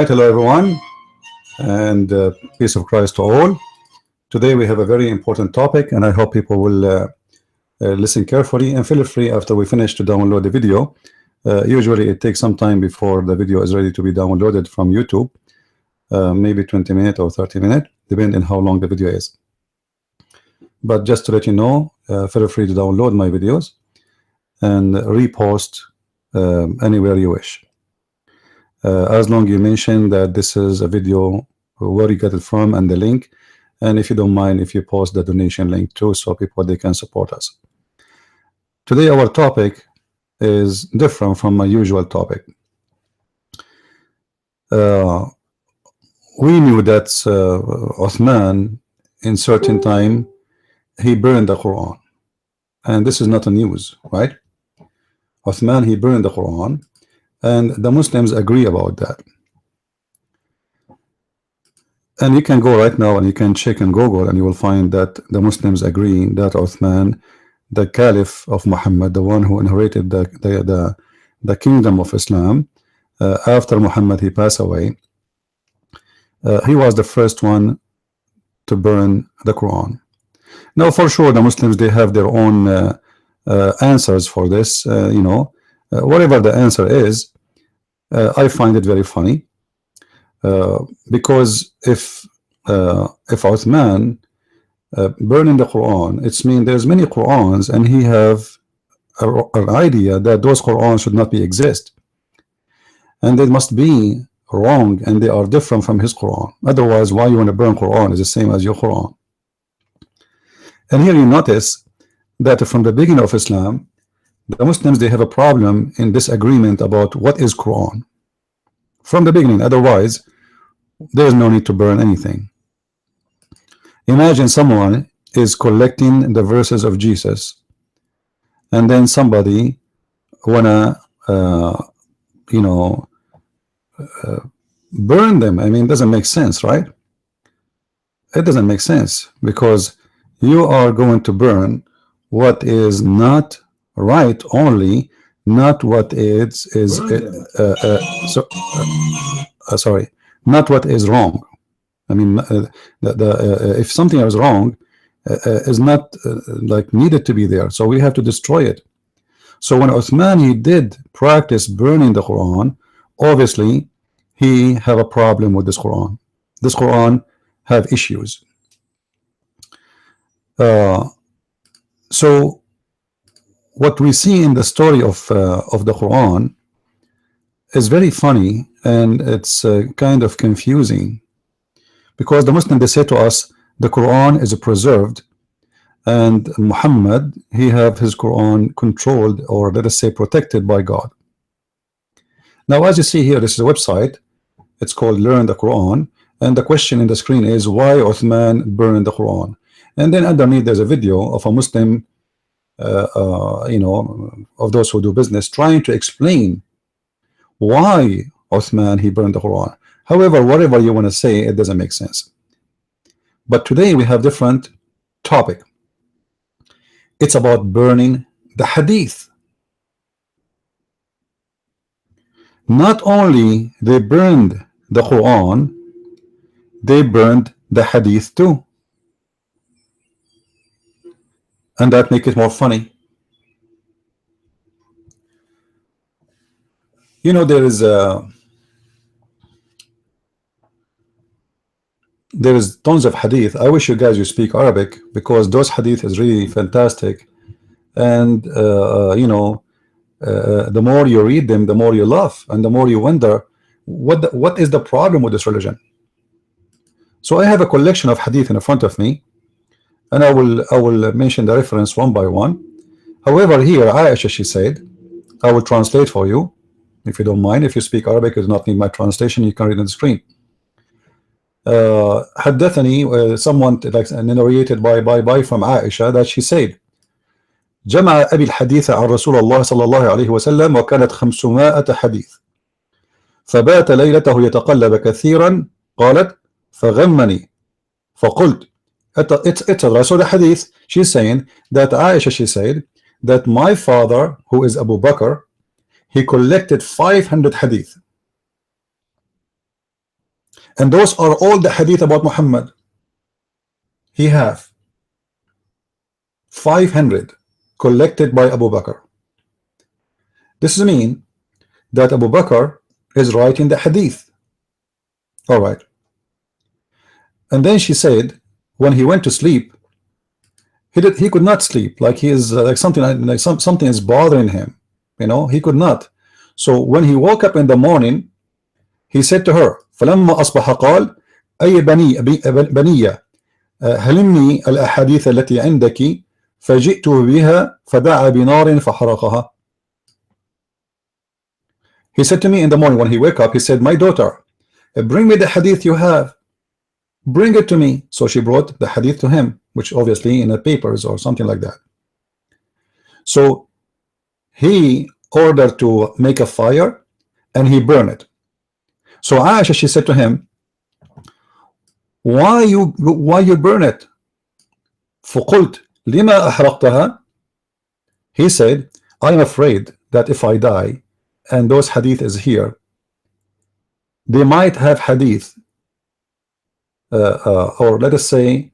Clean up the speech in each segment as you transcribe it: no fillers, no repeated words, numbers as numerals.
Right, hello everyone, and peace of Christ to all. Today we have a very important topic, and I hope people will listen carefully and feel free after we finish to download the video. Usually it takes some time before the video is ready to be downloaded from YouTube, maybe 20 minutes or 30 minutes, depending on how long the video is. But just to let you know, feel free to download my videos and repost anywhere you wish. As long you mention that this is a video, where you get it from and the link, and if you don't mind if you post the donation link too, so people they can support us. Today our topic is different from my usual topic. We knew that Uthman in certain time he burned the Quran, and this is not a news, right? Uthman, he burned the Quran, and the Muslims agree about that. And you can go right now and you can check in Google and you will find that the Muslims agree that Uthman, the Caliph of Muhammad, the one who inherited the kingdom of Islam after Muhammad he passed away, he was the first one to burn the Quran. Now for sure the Muslims they have their own answers for this. Whatever the answer is, I find it very funny, because if Uthman burning the Quran, it's mean there's many Qurans and he have an idea that those Qurans should not be exist, and they must be wrong and they are different from his Quran. Otherwise, why you want to burn Quran is the same as your Quran. And here you notice that from the beginning of Islam, the Muslims they have a problem in disagreement about what is Quran from the beginning. Otherwise there is no need to burn anything. Imagine someone is collecting the verses of Jesus, and then somebody wanna burn them. I mean, it doesn't make sense, right? It doesn't make sense, because you are going to burn what is not right only, not what is sorry, not what is wrong. I mean, if something is wrong, is not like needed to be there, so we have to destroy it. So when Uthman he did practice burning the Quran, obviously he have a problem with this Quran. This Quran have issues. So what we see in the story of the Quran is very funny, and it's kind of confusing, because the Muslim they say to us the Quran is preserved, and Muhammad he have his Quran controlled, or let us say protected by God. Now as you see here, this is a website, it's called Learn the Quran, and the question in the screen is why Uthman burned the Quran, and then underneath there's a video of a Muslim of those who do business trying to explain why Uthman he burned the Quran. However, whatever you want to say, it doesn't make sense. But today we have different topic. It's about burning the Hadith. Not only they burned the Quran, they burned the Hadith too, and that make it more funny. There is tons of hadith. I wish you guys you speak Arabic, because those hadith is really fantastic, and the more you read them, the more you laugh, and the more you wonder what is the problem with this religion. So I have a collection of hadith in front of me, and I will mention the reference one by one. However, here Aisha she said, I will translate for you if you don't mind. If you speak Arabic, you do not need my translation, you can read on the screen. حدثني someone like narrated by from Aisha that she said جمع أبي الحديث عن رسول الله صلى الله عليه وسلم وكانت 500 حديث فبات ليلته يتقلب كثيرا قالت فغمني فقلت etc. So the hadith, she's saying that Aisha she said that my father, who is Abu Bakr, he collected 500 hadith. And those are all the hadith about Muhammad. He have 500 collected by Abu Bakr. This means that Abu Bakr is writing the hadith. All right. And then she said, when he went to sleep, he could not sleep. Like he is like something is bothering him. You know, he could not. So when he woke up in the morning, he said to her, فلما أصبح قال أي بنية هلمني الأحاديث التي عندك فجئت بها فدعا بنار فحرقها. He said to me in the morning when he woke up, he said, my daughter, bring me the hadith you have. Bring it to me. So she brought the hadith to him, which obviously in the papers or something like that. So he ordered to make a fire and he burned it. So Aisha, she said to him, why you burn it? فقلت لما أحرقتها? He said, I am afraid that if I die and those hadith is here, they might have hadith or let us say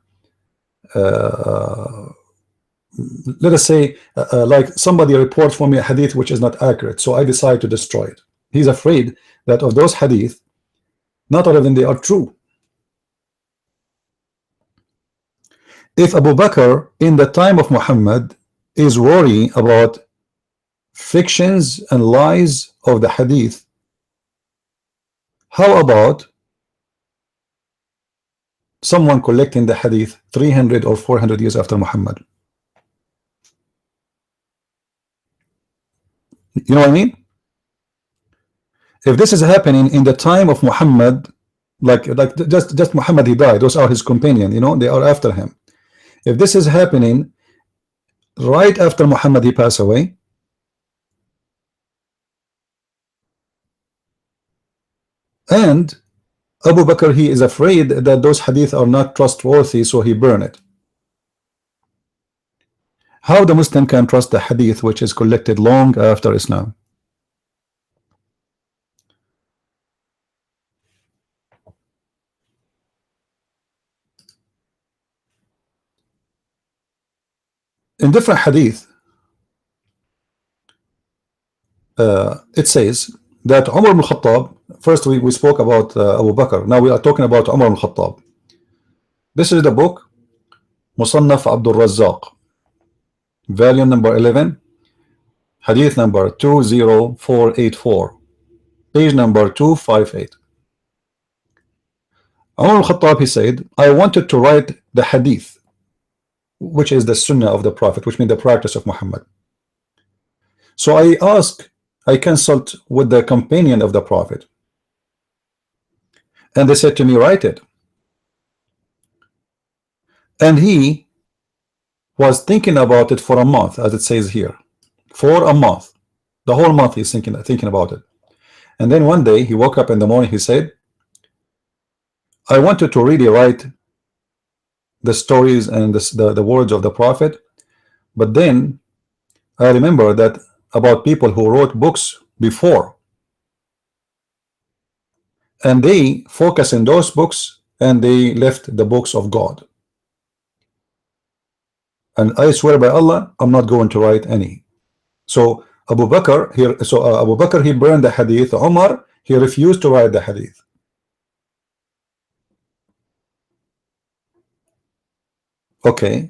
like somebody reports for me a hadith which is not accurate, so I decide to destroy it. He's afraid that of those hadith, not all of them they are true. If Abu Bakr in the time of Muhammad is worried about fictions and lies of the hadith, how about someone collecting the hadith 300 or 400 years after Muhammad? You know what I mean? If this is happening in the time of Muhammad, like just Muhammad, he died, those are his companions, you know, they are after him. If this is happening right after Muhammad he passed away, and Abu Bakr, he is afraid that those hadith are not trustworthy, so he burned it. How the Muslim can trust the hadith which is collected long after Islam? In different hadith, it says that Umar ibn Khattab, first we spoke about Abu Bakr, now we are talking about Umar ibn Khattab. This is the book Musannaf Abdul Razzaq, volume number 11, hadith number 20484, page number 258. Umar ibn Khattab, he said, I wanted to write the hadith, which is the sunnah of the Prophet, which means the practice of Muhammad. So I consult with the companion of the Prophet, and they said to me, write it. And he was thinking about it for a month, as it says here, for a month, the whole month he's thinking about it. And then one day he woke up in the morning, he said, I wanted to really write the stories and the words of the Prophet, but then I remember that about people who wrote books before, and they focus in those books and they left the books of God, and I swear by Allah I'm not going to write any. So Abu Bakr here, Abu Bakr, he burned the hadith. Umar, he refused to write the hadith. Okay,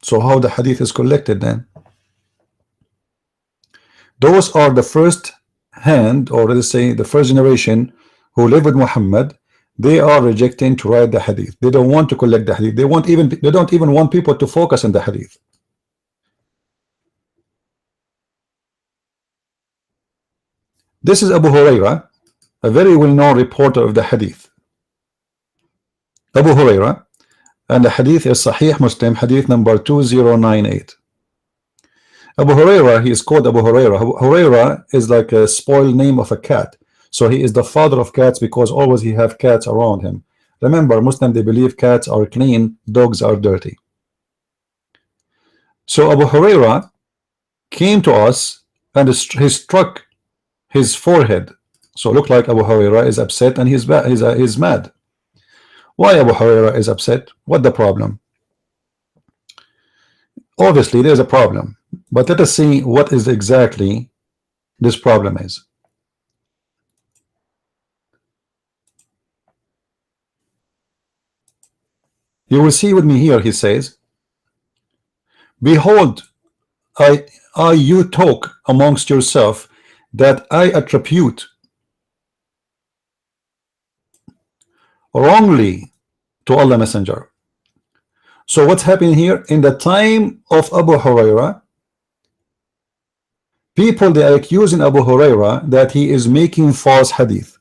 so how the hadith is collected then? Those are the first hand, or let's say the first generation who live with Muhammad. They are rejecting to write the hadith. They don't want to collect the hadith. They don't even want people to focus on the hadith. This is Abu Huraira, a very well-known reporter of the hadith. Abu Huraira, and the hadith is Sahih Muslim, hadith number 2098. Abu Huraira, he is called Abu Huraira. Huraira is like a spoiled name of a cat. So he is the father of cats because always he have cats around him. Remember, Muslim, they believe cats are clean, dogs are dirty. So Abu Huraira came to us and he struck his forehead So look like Abu Huraira is upset and he's mad. Why Abu Huraira is upset? What the problem? Obviously there's a problem, but let us see what is exactly this problem is. You will see with me here, he says, behold, you talk amongst yourself that I attribute wrongly to Allah Messenger. So what's happening here? In the time of Abu Huraira, people, they are accusing Abu Huraira that he is making false hadith.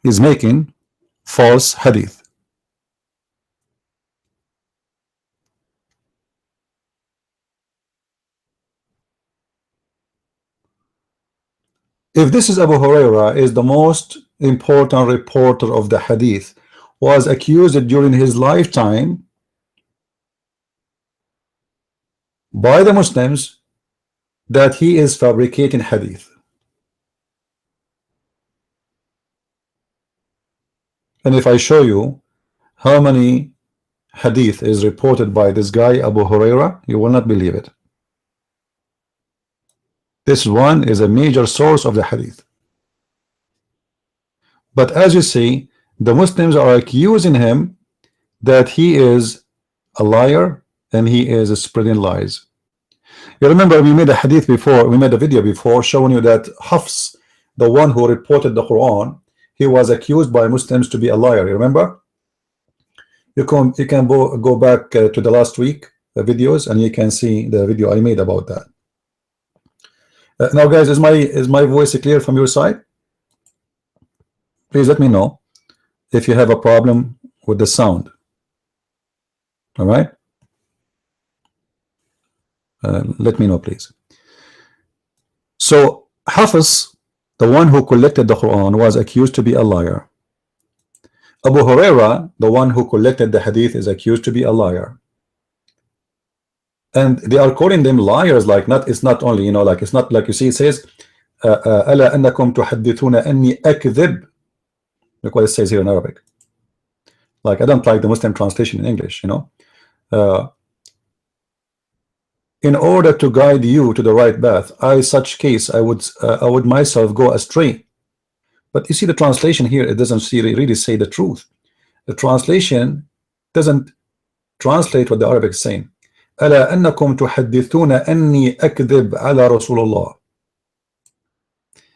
He's making false hadith. If this is Abu Huraira, is the most important reporter of the hadith, was accused during his lifetime by the Muslims that he is fabricating hadith. And if I show you how many hadith is reported by this guy Abu Huraira, you will not believe it. This one is a major source of the hadith. But as you see, the Muslims are accusing him that he is a liar and he is spreading lies. You remember we made a hadith before, we made a video before showing you that Hafs, the one who reported the Quran, he was accused by Muslims to be a liar. You remember? You can go back to the last week videos and you can see the video I made about that. Now guys, is my voice clear from your side? Please let me know if you have a problem with the sound. All right, let me know please. So Hafiz, the one who collected the Quran, was accused to be a liar. Abu Huraira, the one who collected the hadith, is accused to be a liar. And they are calling them liars, like it's not only, you know, like it's not like, you see, it says ألا أنكم تحدثون أني أكذب. Look what it says here in Arabic. Like, I don't like the Muslim translation in English, you know. In order to guide you to the right path, such case I would myself go astray. But you see the translation here, it doesn't really say the truth. The translation doesn't translate what the Arabic is saying. ألا أنكم تحدثون أني أكذب على رسول الله.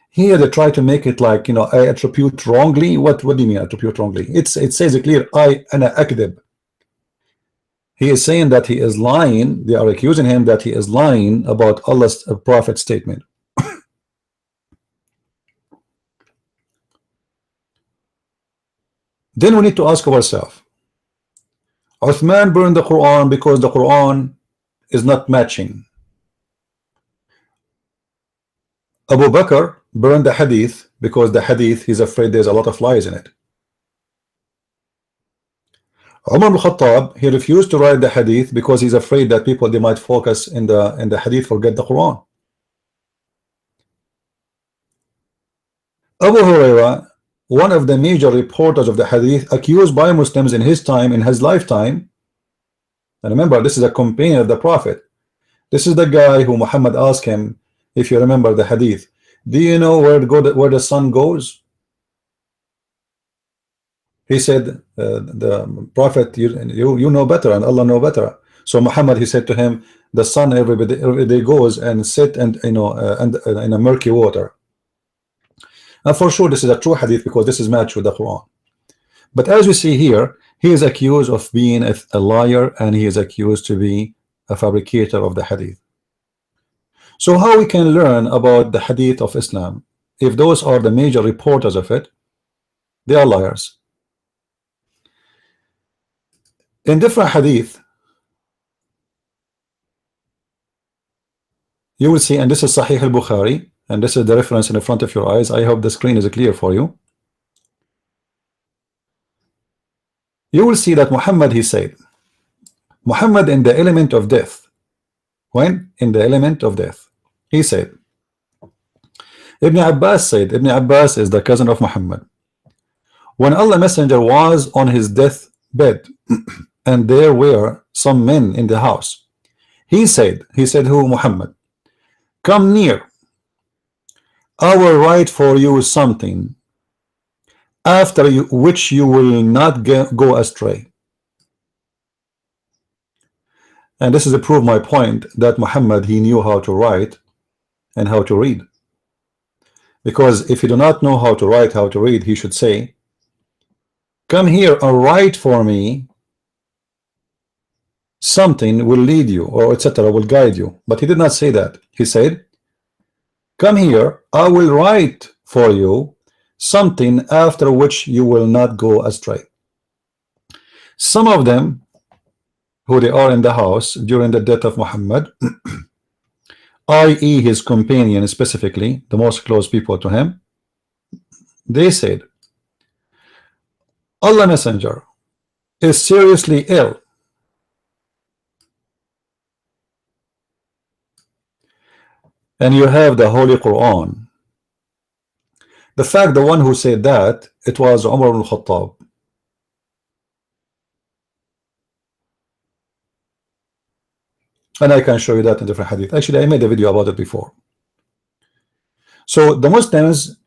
Here they try to make it like, you know, I attribute wrongly. What do you mean attribute wrongly? It says it clear, أنا أكذب. He is saying that he is lying. They are accusing him that he is lying about Allah's prophet statement. Then we need to ask ourselves, Uthman burned the Quran because the Quran is not matching. Abu Bakr burned the hadith because the hadith, he's afraid there's a lot of lies in it. Umar al-Khattab, he refused to write the hadith because he's afraid that people, they might focus in the hadith, forget the Quran. Abu Huraira, one of the major reporters of the hadith, accused by Muslims in his time, in his lifetime. And remember, this is a companion of the Prophet. This is the guy who Muhammad asked him, if you remember the hadith, do you know where the sun goes? He said, the Prophet, you know better and Allah know better. So Muhammad, he said to him, the sun every day goes and sit and, you know, and in a murky water. And for sure this is a true hadith because this is matched with the Quran. But as we see here, he is accused of being a liar and he is accused to be a fabricator of the hadith. So how we can learn about the hadith of Islam? If those are the major reporters of it, they are liars. In different hadith, you will see, and this is Sahih al-Bukhari, and this is the reference in the front of your eyes. I hope the screen is clear for you. You will see that Muhammad, he said, Muhammad in the element of death. When? In the element of death. He said, Ibn Abbas said, Ibn Abbas is the cousin of Muhammad. When Allah Messenger was on his death bed and there were some men in the house, he said who? Muhammad, come near, I will write for you something after which you will not go astray. And this is to prove my point that Muhammad, he knew how to write and how to read. Because if you do not know how to write, how to read, he should say, come here and write for me something will lead you, or etc. will guide you. But he did not say that. He said, come here, I will write for you something after which you will not go astray. Some of them, who they are in the house during the death of Muhammad, i.e. his companion, specifically the most close people to him, they said, Allah Messenger is seriously ill. And you have the Holy Quran. The fact, the one who said that, it was Umar ibn Khattab. And I can show you that in different hadith. Actually, I made a video about it before. So the Muslims,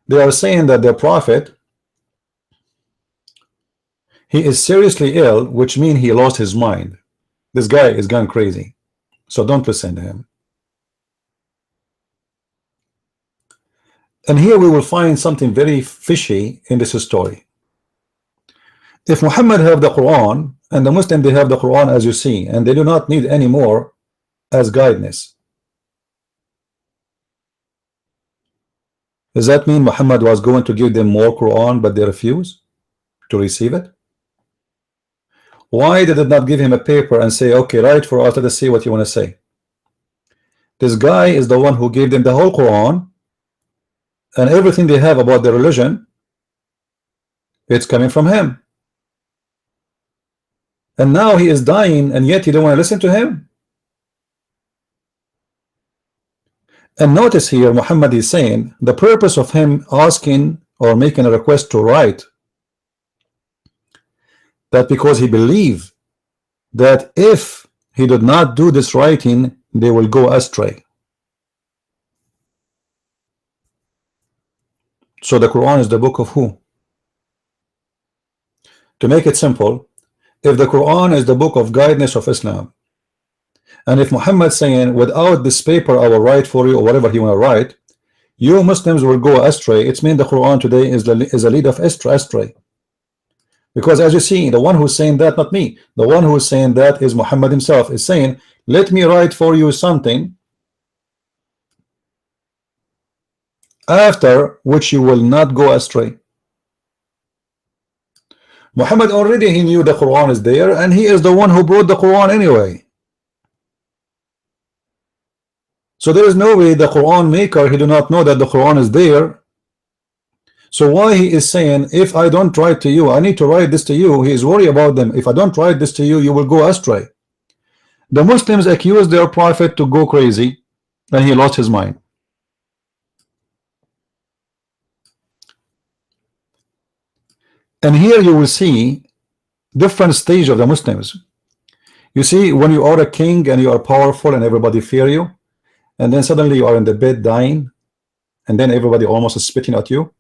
they are saying that their prophet, he is seriously ill, which means he lost his mind. This guy is gone crazy. So don't listen to him. And here we will find something very fishy in this story. If Muhammad have the Quran, and the Muslim they have the Quran as you see, and they do not need any more as guidance, does that mean Muhammad was going to give them more Quran but they refuse to receive it? Why did it not give him a paper and say, okay, write for us, let us see what you want to say? This guy is the one who gave them the whole Quran, and everything they have about their religion, it's coming from him. And now he is dying, and yet you don't want to listen to him. And notice here, Muhammad is saying the purpose of him asking or making a request to write, that because he believed that if he did not do this writing, they will go astray. So the Quran is the book of who? To make it simple, if the Quran is the book of guidance of Islam, and if Muhammad saying, without this paper I will write for you, or whatever he want to write, you Muslims will go astray, it means the Quran today is a lead of astray. Because as you see, the one who's saying that, not me, the one who's saying that is Muhammad himself, is saying, let me write for you something after which you will not go astray. Muhammad already, he knew the Quran is there, and he is the one who brought the Quran anyway. So there is no way the Quran maker, he do not know that the Quran is there. So why he is saying, if I don't write to you, I need to write this to you, he is worried about them. If I don't write this to you, you will go astray. The Muslims accuse their prophet to go crazy, and he lost his mind. And here you will see different stage of the Muslims. You see, when you are a king and you are powerful and everybody fear you, and then suddenly you are in the bed dying, and then everybody almost is spitting at you.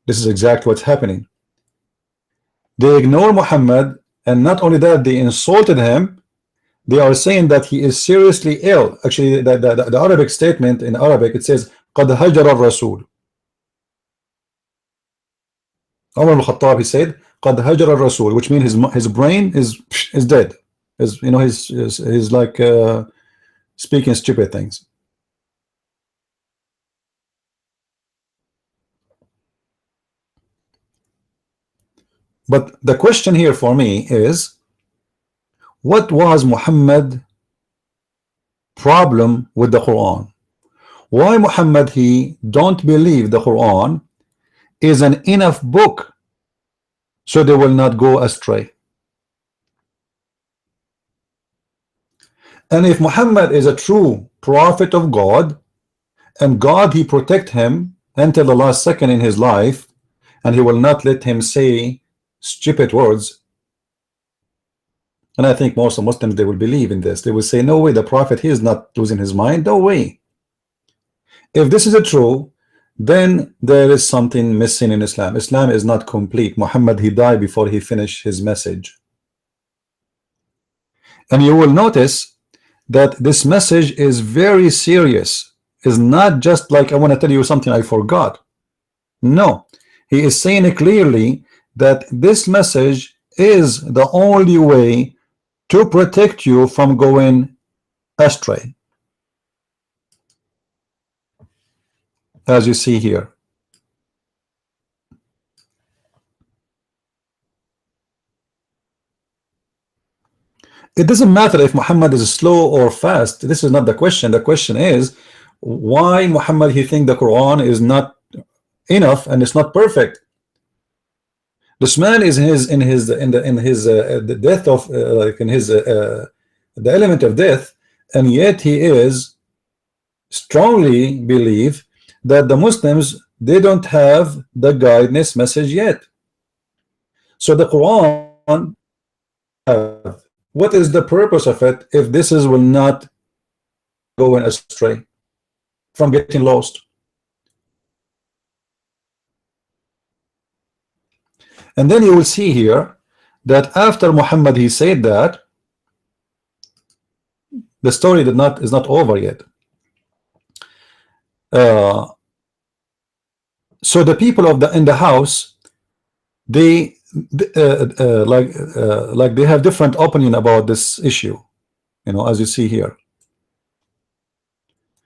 This is exactly what's happening. They ignore Muhammad, and not only that, they insulted him. They are saying that he is seriously ill. Actually, the Arabic statement in Arabic, it says قد هجر الرسول. Umar al-Khattab, he said قد هجر الرسول, which means his brain is dead. Is, you know, he's like speaking stupid things. But the question here for me is, what was Muhammad problem with the Quran? Why Muhammad he don't believe the Quran is an enough book so they will not go astray? And if Muhammad is a true prophet of God, and God he protect him until the last second in his life, and he will not let him say stupid words, and I think most of Muslims, they will believe in this. They will say, no way, the prophet, he is not losing his mind. No way. If this is a true, then there is something missing in Islam. Islam is not complete. Muhammad, he died before he finished his message. And you will notice that this message is very serious. It's not just like, I want to tell you something I forgot. No, he is saying it clearly that this message is the only way to protect you from going astray, as you see here. It doesn't matter if Muhammad is slow or fast. This is not the question. The question is why Muhammad he think the Quran is not enough and it's not perfect. This man is in the death of like in his the element of death, and yet he is strongly believe that the Muslims, they don't have the guidance message yet. So the Quran, what is the purpose of it if this is will not go astray from getting lost? And then you will see here that after Muhammad he said that, the story is not over yet. So the people of in the house, they like they have different opinion about this issue, you know, as you see here.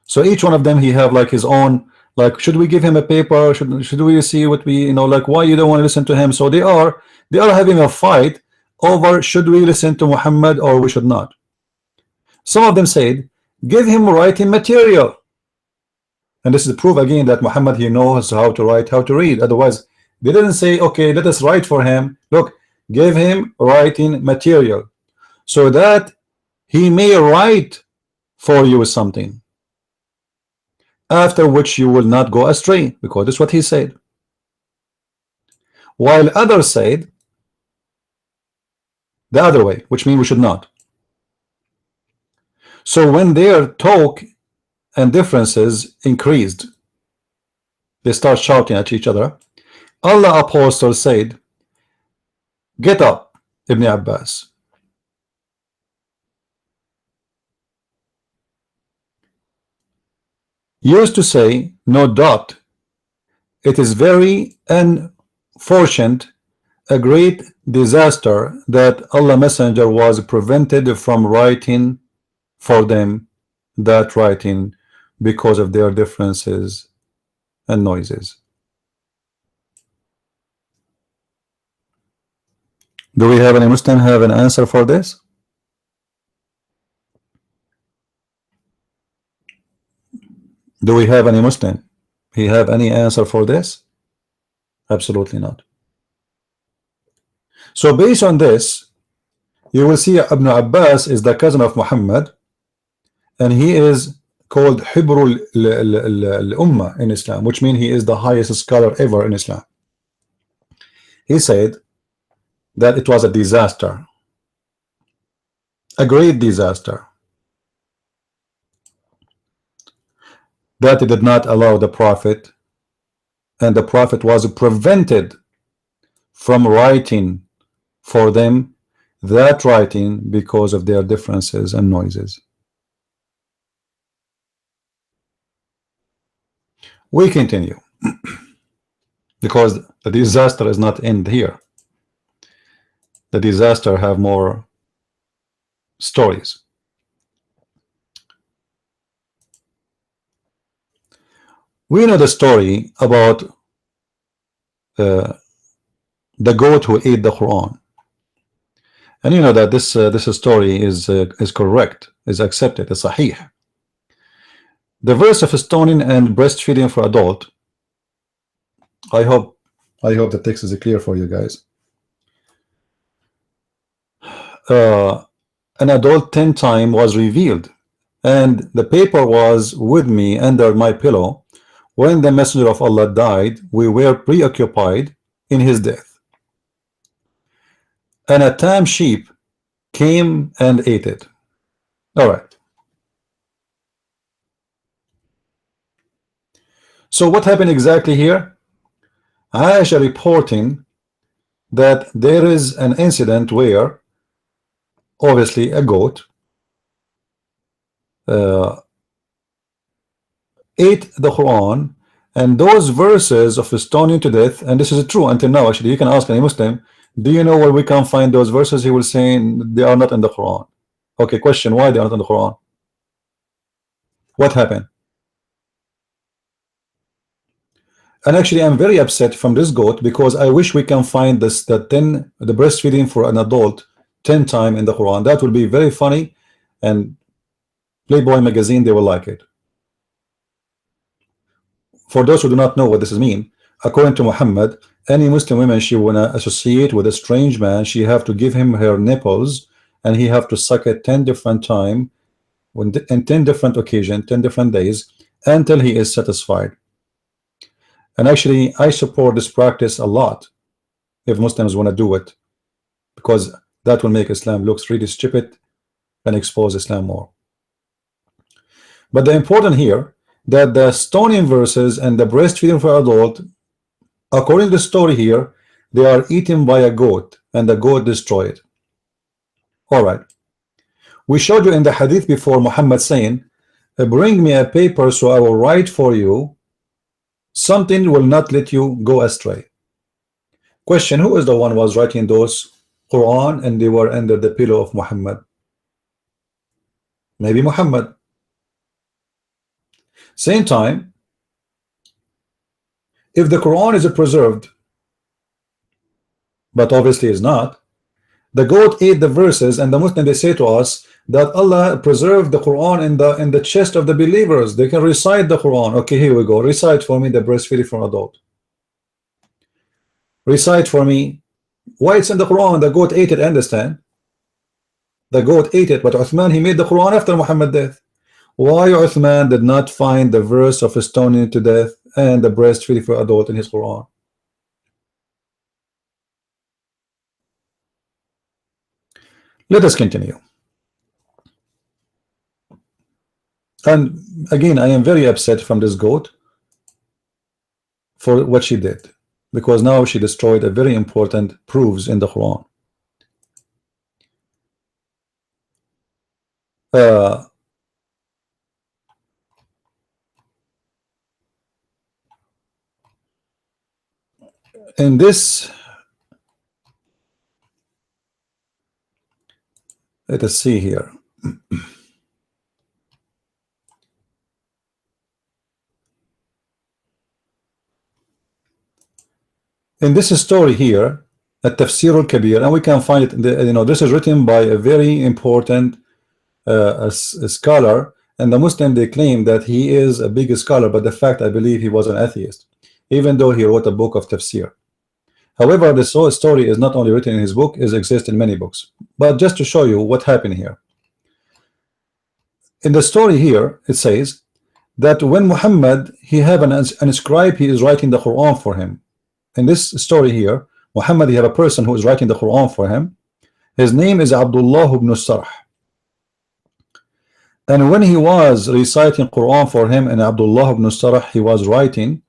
So each one of them, he have like his own, like, should we give him a paper, should we see what we, you know, like, why you don't want to listen to him? So they are having a fight over should we listen to Muhammad or we should not. Some of them said give him writing material, and this is proof again that Muhammad he knows how to write, how to read. Otherwise they didn't say, okay, let us write for him. Look, give him writing material so that he may write for you something, after which you will not go astray, because that's what he said. While others said the other way, which means we should not. So when their talk and differences increased, they start shouting at each other. Allah apostle said, get up, Ibn Abbas. Used to say, no doubt, it is very unfortunate, a great disaster that Allah Messenger was prevented from writing for them that writing because of their differences and noises. Do we have any Muslim have an answer for this? Do we have any Muslim? He have any answer for this? Absolutely not. So based on this, you will see Ibn Abbas is the cousin of Muhammad, and he is called Hibrul al-Ummah in Islam, which means he is the highest scholar ever in Islam. He said that it was a disaster, a great disaster, that it did not allow the Prophet, and the Prophet was prevented from writing for them that writing because of their differences and noises. We continue because the disaster is not end here. The disaster have more stories. We know the story about the goat who ate the Quran, and you know that this story is correct, is accepted, is sahih. The verse of stoning and breastfeeding for adult. I hope the text is clear for you guys. an adult 10 times was revealed, and the paper was with me under my pillow. When the messenger of Allah died, we were preoccupied in his death, and a tame sheep came and ate it. All right. So what happened exactly here? Aisha reporting that there is an incident where obviously a goat uh, ate the Quran, and those verses of stoning to death, and this is true until now. Actually, you can ask any Muslim, do you know where we can find those verses? He will say they are not in the Quran. Okay, question, why they are not in the Quran? What happened? And actually, I'm very upset from this goat because I wish we can find this, the breastfeeding for an adult 10 times in the Quran. That will be very funny, and Playboy magazine, they will like it. For those who do not know what this mean, according to Muhammad, any Muslim woman she wanna associate with a strange man, she have to give him her nipples, and he have to suck it 10 different times, in 10 different occasions, 10 different days, until he is satisfied. And actually, I support this practice a lot if Muslims want to do it, because that will make Islam looks really stupid and expose Islam more. But the important here that the stoning verses and the breastfeeding for adult, according to the story here, they are eaten by a goat, and the goat destroyed. All right. We showed you in the hadith before Muhammad saying, bring me a paper so I will write for you something will not let you go astray. Question, who is the one who was writing those Quran and they were under the pillow of Muhammad? Maybe Muhammad. Same time, if the Quran is preserved, but obviously is not, the goat ate the verses, and the Muslim, they say to us that Allah preserved the Quran in the chest of the believers. They can recite the Quran. Okay, here we go. Recite for me the breastfeeding for adult. Recite for me why it's in the Quran. The goat ate it. Understand? The goat ate it, but Uthman, he made the Quran after Muhammad's death. Why Uthman did not find the verse of stoning to death and the breastfeeding for adult in his Quran? Let us continue. And again, I am very upset from this goat for what she did, because now she destroyed a very important proofs in the Quran. In this, let us see here. In this story here, at Tafsir al-Kabir, and we can find it, this is written by a very important a scholar, and the Muslim, they claim that he is a big scholar, but the fact, I believe he was an atheist, even though he wrote a book of Tafsir. However, this whole story is not only written in his book, it exists in many books. But just to show you what happened here. In the story here, it says that when Muhammad, he have an scribe, he is writing the Quran for him. In this story here, Muhammad, he have a person who is writing the Quran for him. His name is Abdullah ibn Sarh. And when he was reciting Quran for him, and Abdullah ibn Sarh, he was writing,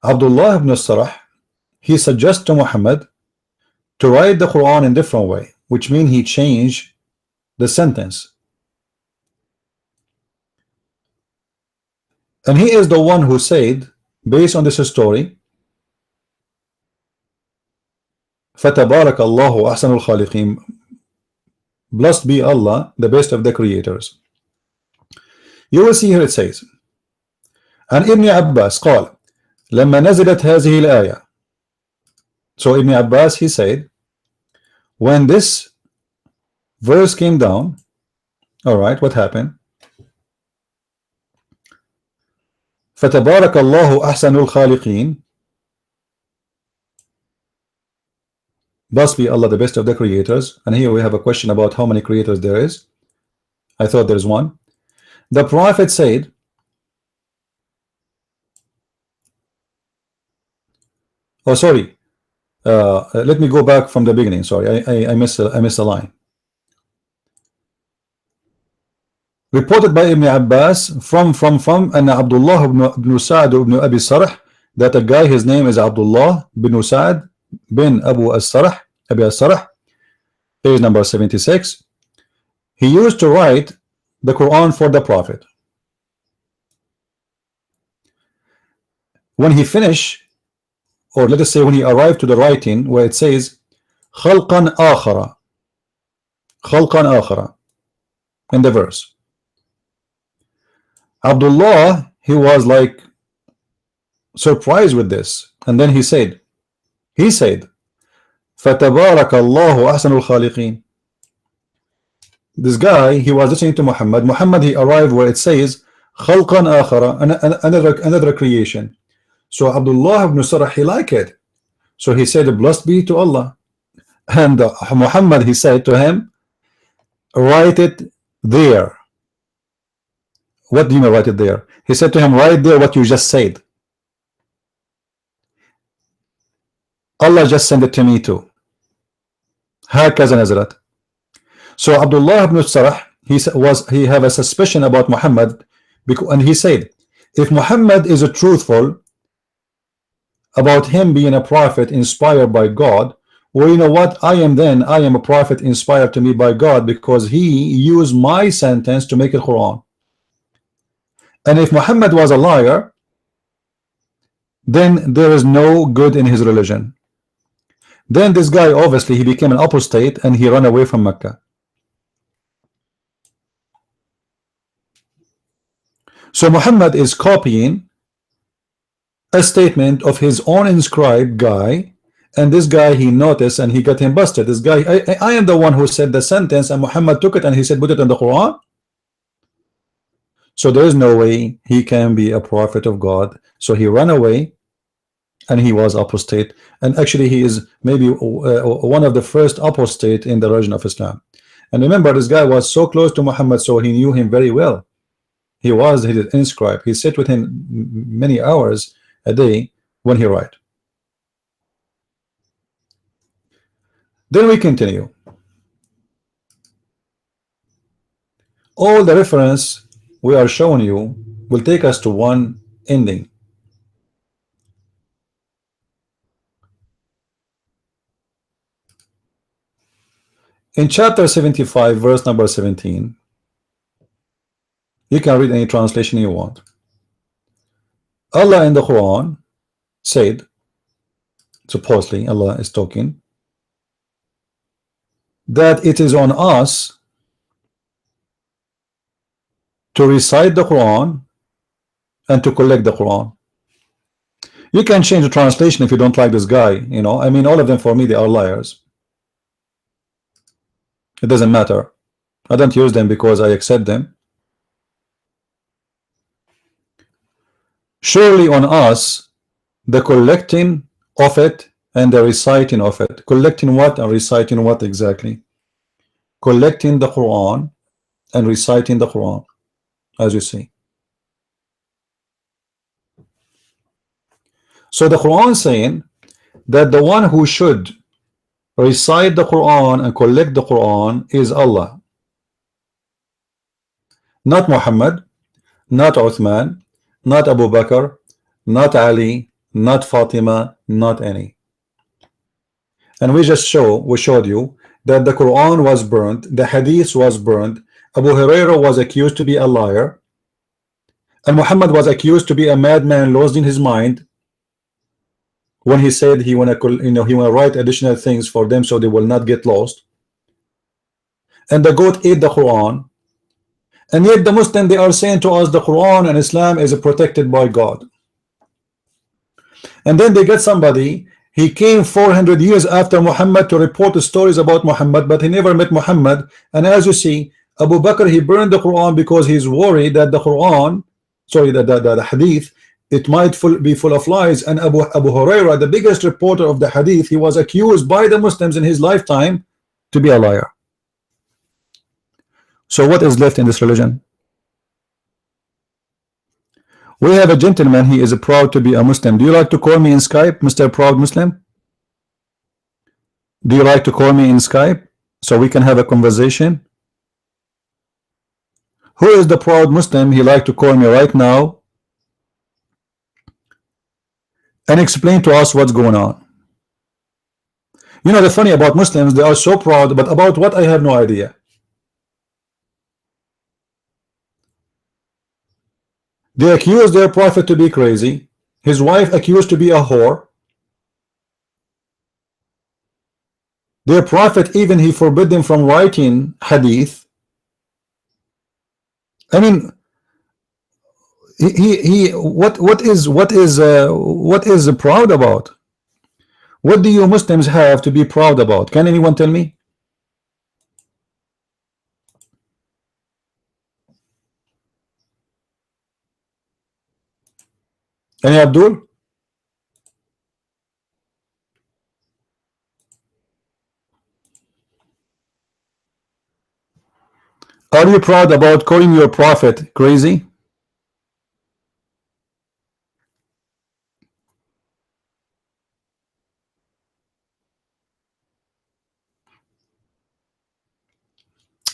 Abdullah ibn Sarh, he suggests to Muhammad to write the Quran in a different way, which means he changed the sentence. And he is the one who said, based on this story, فَتَبَارَكَ اللَّهُ أَحْسَنُ الْخَالِقِينَ, blessed be Allah, the best of the creators. You will see here it says, عن ابن عباس قال لما نزلت هذه الآية. So Ibn Abbas, he said, when this verse came down, all right, what happened? فَتَبَارَكَ اللَّهُ أَحْسَنُ الْخَالِقِينَ. Blessed be Allah, the best of the creators. And here we have a question about how many creators there is. I thought there's one. The Prophet said, oh sorry, let me go back from the beginning. Sorry, I missed a line. Reported by Ibn Abbas from and Abdullah ibn Sa'd ibn Abi Sarh, that a guy, his name is Abdullah bin Sa'd bin Abu As-Sarh, Abi As-Sarh, page number 76. He used to write the Quran for the Prophet. When he finished, or let us say when he arrived to the writing where it says خلقا آخر, خلقا آخر in the verse, Abdullah, he was like surprised with this, and then he said فَتَبَارَكَ اللَّهُ أَحْسَنُ الْخَالِقِينَ. This guy, he was listening to Muhammad, he arrived where it says خَلْقًا آخَرَ, another creation. So Abdullah ibn Sarh, he liked it, so he said, blessed be to Allah. And Muhammad, he said to him, write it there. What do you mean write it there? He said to him, write there what you just said. Allah just sent it to me too. هكذا نزلت. So Abdullah ibn Sarh, he have a suspicion about Muhammad, and he said, if Muhammad is a truthful about him being a prophet inspired by God, well, you know what, I am a prophet inspired to me by God, because he used my sentence to make it Quran. And if Muhammad was a liar, then there is no good in his religion. Then this guy, obviously he became an apostate and he ran away from Mecca. So Muhammad is copying a statement of his own inscribed guy, and this guy, he noticed and he got him busted. This guy, I am the one who said the sentence, and Muhammad took it and he said put it in the Quran. So there is no way he can be a prophet of God. So he ran away and he was apostate, and actually he is maybe one of the first apostate in the religion of Islam. And remember, this guy was so close to Muhammad, so he knew him very well. He did inscribe. He sat with him many hours a day when he write. Then we continue. All the reference we are showing you will take us to one ending. In chapter 75, verse number 17, you can read any translation you want. Allah in the Quran said, supposedly Allah is talking, that it is on us to recite the Quran and to collect the Quran. You can change the translation if you don't like this guy, you know. I mean, all of them for me, they are liars. It doesn't matter. I don't use them because I accept them. Surely on us the collecting of it and the reciting of it. Collecting what and reciting what exactly? Collecting the Quran and reciting the Quran, as you see. So the Quran saying that the one who should recite the Quran and collect the Quran is Allah, not Muhammad, not Uthman, not Abu Bakr, not Ali, not Fatima, not any. And we showed you that the Quran was burnt, the Hadith was burnt, Abu Hurairah was accused to be a liar, and Muhammad was accused to be a madman lost in his mind when he said he wanna write additional things for them so they will not get lost. And the goat ate the Quran. And yet the Muslim, they are saying to us the Quran and Islam is protected by God. And then they get somebody, he came 400 years after Muhammad to report the stories about Muhammad, but he never met Muhammad. And as you see, Abu Bakr, he burned the Quran because he's worried that the Quran, sorry, the Hadith it might be full of lies. And Abu Huraira, the biggest reporter of the hadith, he was accused by the Muslims in his lifetime to be a liar. So what is left in this religion? We have a gentleman, he is proud to be a Muslim. Do you like to call me in Skype, Mr. Proud Muslim? Do you like to call me in Skype so we can have a conversation? Who is the proud Muslim? He like to call me right now and explain to us what's going on. You know, the funny about Muslims, they are so proud, but about what, I have no idea. They accuse their prophet to be crazy, his wife accused to be a whore. Their prophet, even he forbid them from writing hadith. I mean, what is proud about? What do you Muslims have to be proud about? Can anyone tell me? Any Abdul? Are you proud about calling your prophet crazy?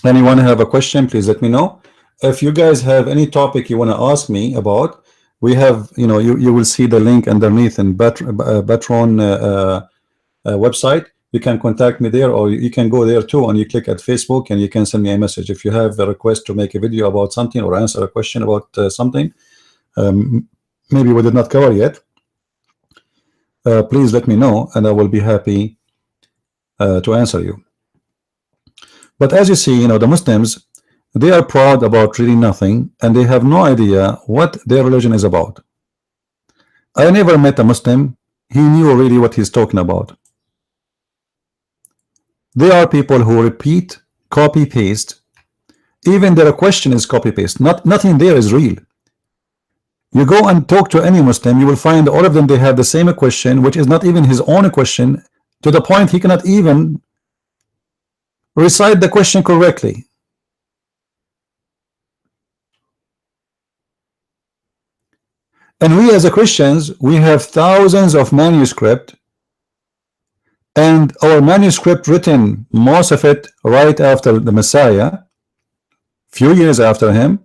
Anyone have a question? Please let me know. If you guys have any topic you want to ask me about, we have, you know, you will see the link underneath in Patron website. You can contact me there, or you can go there too and you click at Facebook and you can send me a message if you have a request to make a video about something or answer a question about something maybe we did not cover yet. Please let me know and I will be happy to answer you. But as you see, you know, the Muslims, they are proud about really nothing and they have no idea what their religion is about. I never met a Muslim, he knew really what he's talking about. There are people who repeat, copy, paste. Even their question is copy, paste. Nothing there is real. You go and talk to any Muslim, you will find all of them, they have the same question, which is not even his own question, to the point he cannot even recite the question correctly. And we as a Christians, we have thousands of manuscripts, and our manuscript written, most of it right after the Messiah, few years after him,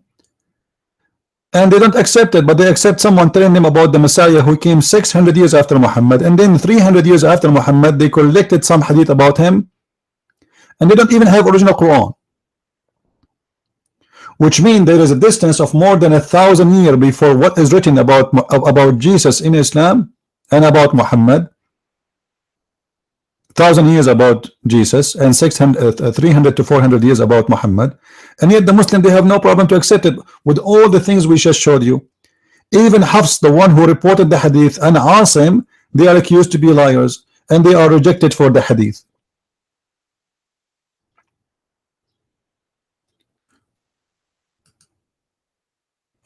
and they don't accept it, but they accept someone telling them about the Messiah who came 600 years after Muhammad, and then 300 years after Muhammad they collected some hadith about him, and they don't even have original Quran, which means there is a distance of more than 1,000 years before what is written about Jesus in Islam and about Muhammad. 1,000 years about Jesus and 300 to 400 years about Muhammad, and yet the Muslim, they have no problem to accept it with all the things we just showed you. Even Hafs, the one who reported the hadith, and Asim, they are accused to be liars and they are rejected for the hadith.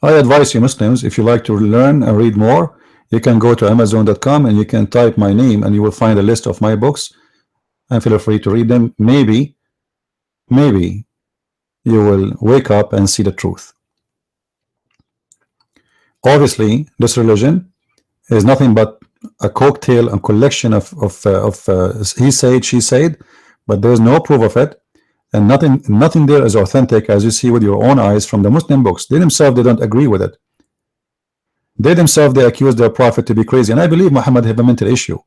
I advise you Muslims, if you like to learn and read more, you can go to Amazon.com and you can type my name and you will find a list of my books and feel free to read them. Maybe you will wake up and see the truth. Obviously this religion is nothing but a cocktail and collection of he said, she said, but there is no proof of it, and nothing there is authentic, as you see with your own eyes from the Muslim books. They themselves, they don't agree with it. They themselves, they accuse their prophet to be crazy, and I believe Muhammad have a mental issue.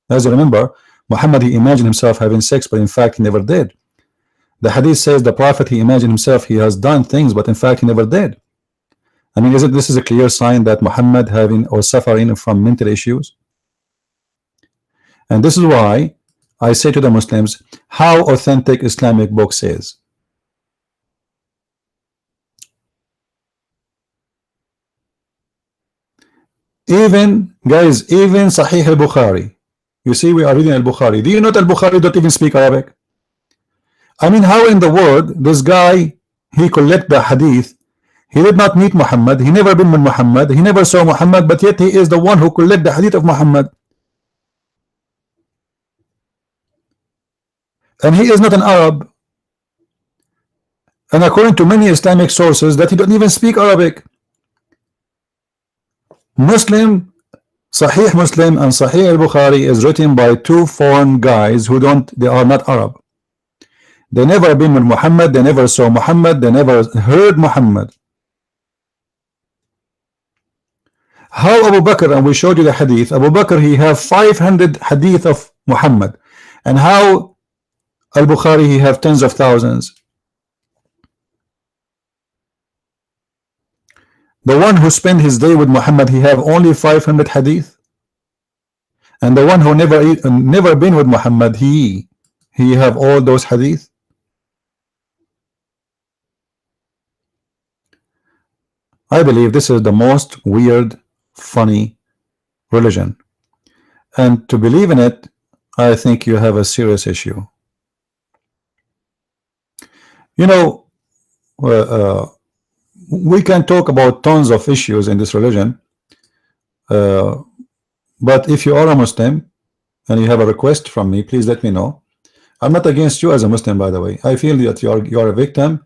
As you remember, Muhammad, he imagined himself having sex, but in fact he never did. The hadith says the prophet, he imagined himself he has done things, but in fact he never did. I mean, this is a clear sign that Muhammad having or suffering from mental issues? And this is why I say to the Muslims, how authentic Islamic books is. Even guys, even Sahih al-Bukhari, you see we are reading al-Bukhari. Do you know that al-Bukhari don't even speak Arabic? I mean, how in the world this guy, he collect the hadith, He did not meet Muhammad. He never been with Muhammad. He never saw Muhammad, but yet he is the one who collect the hadith of Muhammad. And he is not an Arab. And according to many Islamic sources, that he don't even speak Arabic. Muslim, Sahih Muslim and Sahih al-Bukhari is written by two foreign guys who they are not Arab. They never been with Muhammad, they never saw Muhammad, they never heard Muhammad. How Abu Bakr, and we showed you the hadith, Abu Bakr, he have 500 hadith of Muhammad, and how Al-Bukhari, he have tens of thousands. The one who spent his day with Muhammad, he have only 500 hadith, and the one who never been with Muhammad, he have all those hadith. I believe this is the most weird, funny religion, and to believe in it, I think you have a serious issue. You know, we can talk about tons of issues in this religion, but if you are a Muslim and you have a request from me, please let me know. I'm not against you as a Muslim, by the way. I feel that you are a victim,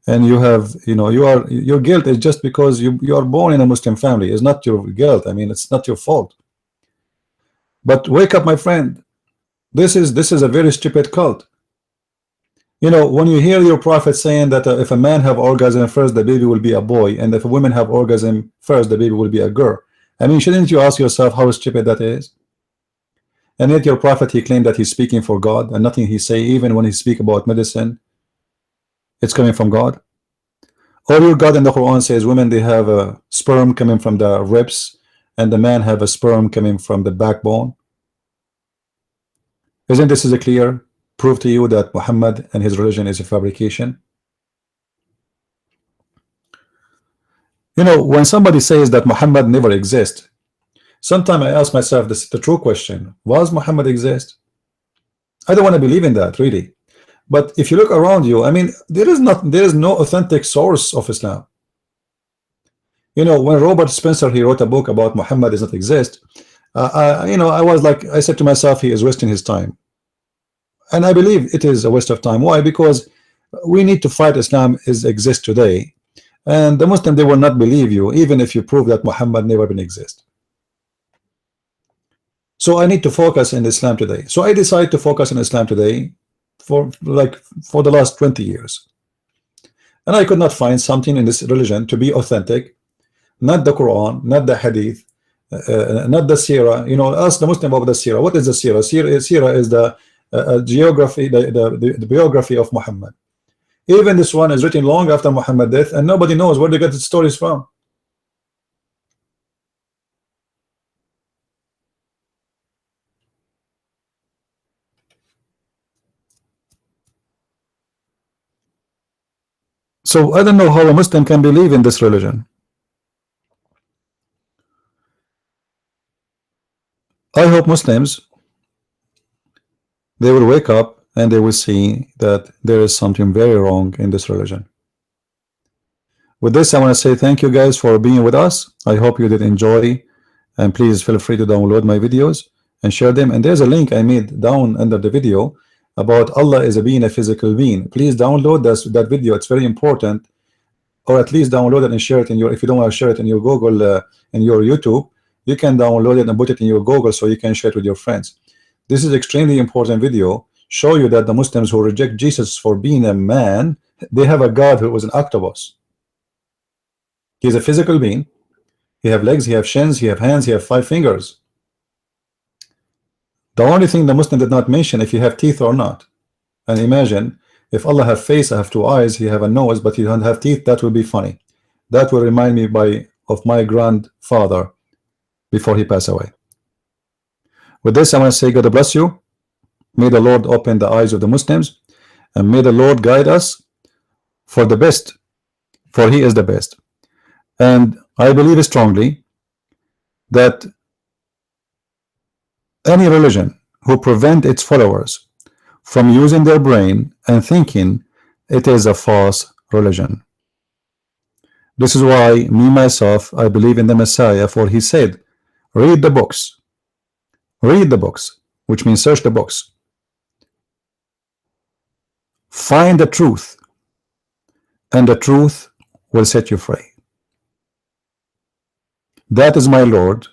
and you have, you know, your guilt is just because you are born in a Muslim family. It's not your guilt. I mean, it's not your fault. But wake up, my friend. This is a very stupid cult. You know, when you hear your prophet saying that if a man have orgasm first, the baby will be a boy, and if a woman have orgasm first, the baby will be a girl. I mean, shouldn't you ask yourself how stupid that is? And yet your prophet, he claimed that he's speaking for God, and nothing he say, even when he speak about medicine, it's coming from God. Or your God in the Quran says women, they have a sperm coming from the ribs, and the man have a sperm coming from the backbone. Isn't this a clear prove to you that Muhammad and his religion is a fabrication? You know, when somebody says that Muhammad never exists, sometimes I ask myself the true question: was Muhammad exist? I don't want to believe in that, really. But if you look around you, I mean, there is no authentic source of Islam. You know, when Robert Spencer, he wrote a book about Muhammad does not exist, you know, I said to myself, he is wasting his time. And I believe it is a waste of time. Why? Because we need to fight Islam exists today, and the Muslim, they will not believe you even if you prove that Muhammad never been exist. So I need to focus in Islam today. So I decided to focus on Islam today for the last 20 years, and I could not find something in this religion to be authentic. Not the Quran, not the Hadith, not the Sirah. You know, ask the Muslim about the Sirah. What is the Sirah? Sirah is the geography, the biography of Muhammad. Even this one is written long after Muhammad's death, and nobody knows where they get the stories from. So I don't know how a Muslim can believe in this religion. I hope Muslims, they will wake up and they will see that there is something very wrong in this religion. With this, I want to say thank you guys for being with us. I hope you did enjoy, and please feel free to download my videos and share them. And there's a link I made down under the video about Allah is a being, a physical being. Please download that video. It's very important, or at least download it and share it in your, if you don't want to share it in your Google, in your YouTube, you can download it and put it in your Google so you can share it with your friends. This is extremely important video. Show you that the Muslims who reject Jesus for being a man, they have a God who was an octopus. He's a physical being. He have legs, he have shins, he have hands, he have 5 fingers. The only thing the Muslim did not mention if you have teeth or not. And imagine if Allah have face, I have 2 eyes, he have a nose, but he don't have teeth. That would be funny. That will remind me of my grandfather before he passed away. With this, I want to say God bless you. May the Lord open the eyes of the Muslims, and may the Lord guide us for the best, for he is the best. And I believe strongly that any religion who prevent its followers from using their brain and thinking, it is a false religion. This is why me myself, I believe in the Messiah, for he said, read the books. Read the books, which means search the books. Find the truth, and the truth will set you free. That is my Lord.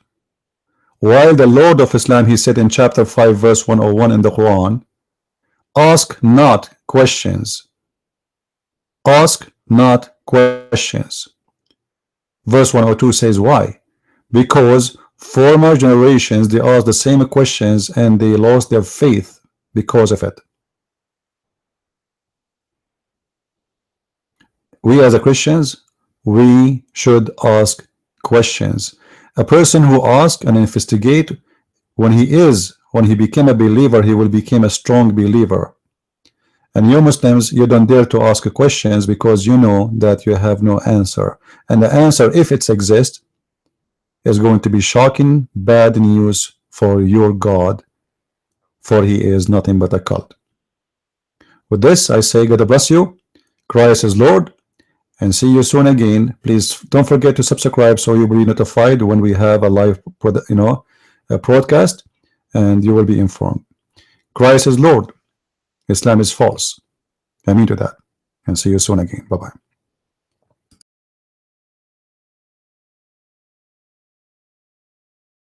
While the Lord of Islam, he said in chapter 5 verse 101 in the Quran, ask not questions. Ask not questions. Verse 102 says why? Because former generations, they asked the same questions and they lost their faith because of it. We as a Christians, we should ask questions. A person who asks and investigate, when he became a believer, he will become a strong believer. And you Muslims, you don't dare to ask questions because you know that you have no answer. And the answer, if it exists, is going to be shocking, bad news for your God, for he is nothing but a cult. With this, I say God bless you. Christ is Lord. And see you soon again. Please don't forget to subscribe so you will be notified when we have a live a broadcast, and you will be informed. Christ is Lord. Islam is false. I mean to that. And see you soon again. Bye-bye.